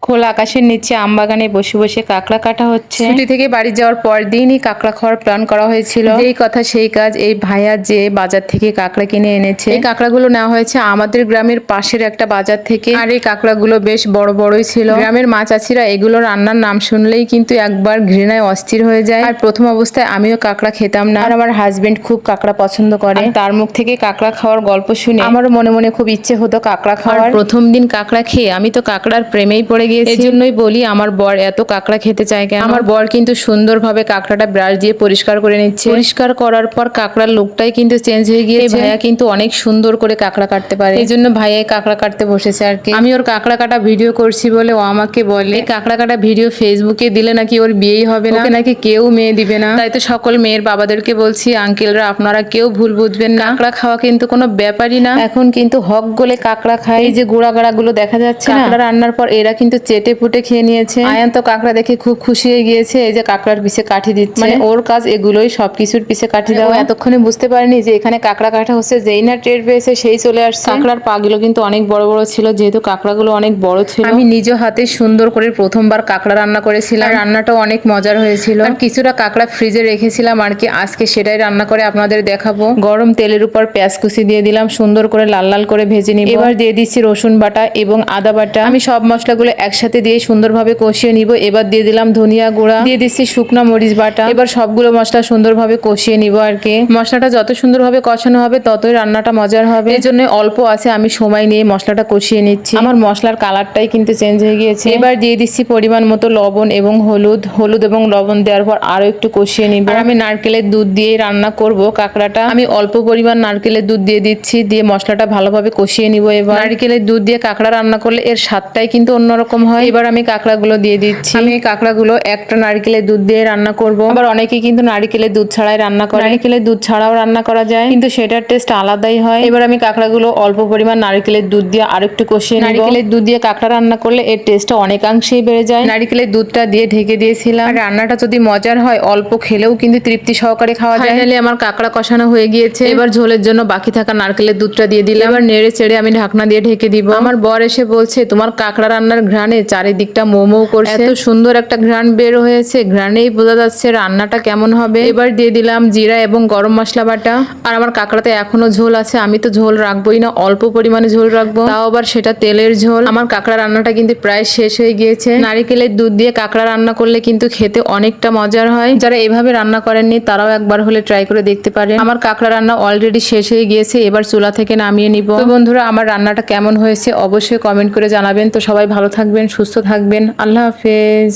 খোলা আকাশের নিচে আমবাগানে বসে বসে কাঁকড়া কাটা হচ্ছে। ছুটি থেকে বাড়ি যাওয়ার পর দিনই কাঁকড়া খাওয়ার প্ল্যান করা হয়েছিল। যেই কথা সেই কাজ, এই ভাইয়া যে বাজার থেকে কাঁকড়া কিনে এনেছে। এই কাঁকড়াগুলো নেওয়া হয়েছে আমাদের গ্রামের পাশের একটা বাজার থেকে। আর এই কাঁকড়াগুলো বেশ বড় বড়ই ছিল। গ্রামের মা চাচিরা এগুলো রান্নার নাম শুনলেই কিন্তু একবার ঘৃণায় অস্থির হয়ে যায়। আর প্রথম অবস্থায় আমিও কাঁকড়া খেতাম না, আর আমার হাজবেন্ড খুব কাঁকড়া পছন্দ করে। তার মুখ থেকে কাঁকড়া খাওয়ার গল্প শুনে আমারও মনে মনে খুব ইচ্ছে হতো কাঁকড়া খাওয়ার। প্রথম দিন কাঁকড়া খেয়ে আমি তো কাঁকড়ার প্রেমেই পড়ে গিয়েছি। এই জন্যই বলি আমার বর এত কাঁকড়া খেতে চায় কেন। আমার বর কিন্তু সুন্দরভাবে কাঁকড়াটা ব্রাশ দিয়ে পরিষ্কার করে নিচ্ছে। পরিষ্কার করার পর কাঁকড়ার লুকটাই কিন্তু চেঞ্জ হয়ে গিয়েছে। ভাইয়া কিন্তু অনেক সুন্দর করে কাঁকড়া কাটতে পারে, এই জন্য ভাইয়া কাঁকড়া কাটতে বসেছে আর কি। আমি ওর কাঁকড়া কাটা ভিডিও করছি বলে ও আমাকে বলে কাঁকড়া কাটা ভিডিও ফেসবুকে দিলে নাকি ওর বিয়েই হবে না, ওকে নাকি কেউ মেয়ে দিবে না। তাই তো সকল মেয়ের বাবাদেরকে বলছি, আঙ্কেলরা আপনারা কেউ ভুল বুঝবেন না, কাঁকড়া খাওয়া কিন্তু কোনো ব্যাপারই না। এখন কিন্তু হক গলে কাঁকড়া খায়। এই যে গোড়া গাড়া গুলো দেখা যাচ্ছে না, কাঁকড়া রান্নার পর এরা কিন্তু চেটে পুটে খেয়ে নিয়েছে। আয়ান তো কাঁকড়া দেখে খুব খুশি হয়ে গিয়েছে। এই যে কাঁকড়ার পিছে কাঠি দিচ্ছে, মানে ওর কাজ এগুলোই, সবকিছুর পিছে কাঠি দেওয়া। এতক্ষণে বুঝতে পারেনি যে এখানে কাঁকড়া কাটা হচ্ছে, যেই না টের পেয়েছে সেই চলে আসছে। কাঁকড়ার পা গুলো কিন্তু অনেক বড় বড় ছিল, যেহেতু কাঁকড়াগুলো অনেক বড় ছিল। আমি নিজ হাতে সুন্দর করে প্রথমবার কাঁকড়া রান্না করেছিলাম, রান্নাটাও অনেক মজার হয়েছিল। আর কিছুটা কাঁকড়া ফ্রিজে রেখেছিলাম আর কি, আজকে সেটাই রান্না করে আপনাদের দেখাবো। গরম তেলের উপর পেঁয়াজ কুচি দিয়ে দিলাম, সুন্দর করে লাল লাল করে ভেজে নিব। এবার দিয়ে দিচ্ছি রসুন বাটা এবং আদা বাটা। আমি সব মশলাগুলো একসাথে দিয়ে সুন্দরভাবে কষিয়ে নিব। এবার দিয়ে দিলাম ধনিয়া গুঁড়া, দিয়ে দিচ্ছি শুকনো মরিচ বাটা। এবার সবগুলো মশলা সুন্দরভাবে কষিয়ে নিব আর কি। মশলাটা যত সুন্দরভাবে কষানো হবে ততই রান্নাটা মজার হবে। এই জন্য অল্প আছে আমি সময় নিয়ে মশলাটা কষিয়ে নিচ্ছি। আমার মশলার কালারটাই কিন্তু চেঞ্জ হয়ে গিয়েছে। এবার দিয়ে দিচ্ছি পরিমাণ মতো লবণ এবং হলুদ। হলুদ এবং লবণ দেওয়ার পর আরো একটু কষিয়ে নিব। আর আমি নারকেলের দুধ দিয়ে রান্না করব কাঁকড়াটা। আমি অল্প পরিমাণ নারকেলের দুধ দিয়ে দিচ্ছি, দিয়ে মশলাটা ভালোভাবে কষিয়ে নিব। এবার নারকেলের দুধ দিয়ে কাঁকড়া রান্না করলে এর স্বাদটাই কিন্তু অন্যরকম হয়। এবার আমি কাঁকড়াগুলো দিয়ে দিচ্ছি। আমি কাঁকড়াগুলো একটা নারকেলের দুধ দিয়ে রান্না করব। আবার অনেকে কিন্তু নারকেলের দুধ ছাড়াই রান্না করে, নারকেলের দুধ ছাড়াও রান্না করা যায়, কিন্তু সেটার টেস্ট আলাদাই হয়। এবার আমি কাঁকড়াগুলো অল্প পরিমাণ নারকেলের দুধ দিয়ে আরেকটু কষিয়ে নিব। নারকেলের দুধ দিয়ে কাঁকড়া রান্না করলে এর টেস্টটা অনেকাংশেই বেড়ে যায়। নারকেলের দুধটা দিয়ে ঢেকে দিয়েছিলাম। আর রান্নাটা যদি মজার হয় অল্প খেলেও কিন্তু তৃপ্তি সহকারে খাওয়া যায়। ফাইনালি আমার কাঁকড়া কষানো হয়ে গিয়েছে। এবার ঝোলের জন্য বাকি থাকা নারকেলের দুধটা দিয়ে দিলাম। এবার নেড়ে চেড়ে আমি ঢাকনা দিয়ে ঢেকে দিব। আমার বর এসে বলছে তোমার কাঁকড়া রান্নার ঘ্রাণে চারিদিকটা মোমো করছে, এত সুন্দর একটা ঘ্রাণ বের হয়েছে, ঘ্রাণেই বোঝা যাচ্ছে রান্নাটা কেমন হবে। এবার দিয়ে দিলাম জিরা এবং গরম মশলা বাটা। আর আমার কাঁকড়াতে এখনো ঝোল আছে, আমি তো ঝোল রাখবোই না, অল্প পরিমাণে ঝোল রাখবো, তাও আবার সেটা তেলের ঝোল। আমার কাঁকড়া রান্নাটা কিন্তু প্রায় শেষ হয়ে গিয়েছে। নারিকেলের দুধ দিয়ে কাঁকড়া রান্না করলে কিন্তু খেতে অনেকটা মজার হয়। যারা এভাবে রান্না করেননি তারাও একবার হলে ট্রাই করে দেখতে পারেন। আমার কাঁকড়া রান্না অলরেডি শেষ হয়ে গিয়েছে, এবার চুলা থেকে নামিয়ে নিব। তো বন্ধুরা, আমার রান্নাটা কেমন হয়েছে অবশ্যই কমেন্ট করে জানাবেন। তো সবাই ভালো থাকবেন, সুস্থ থাকবেন, আল্লাহ হাফেজ।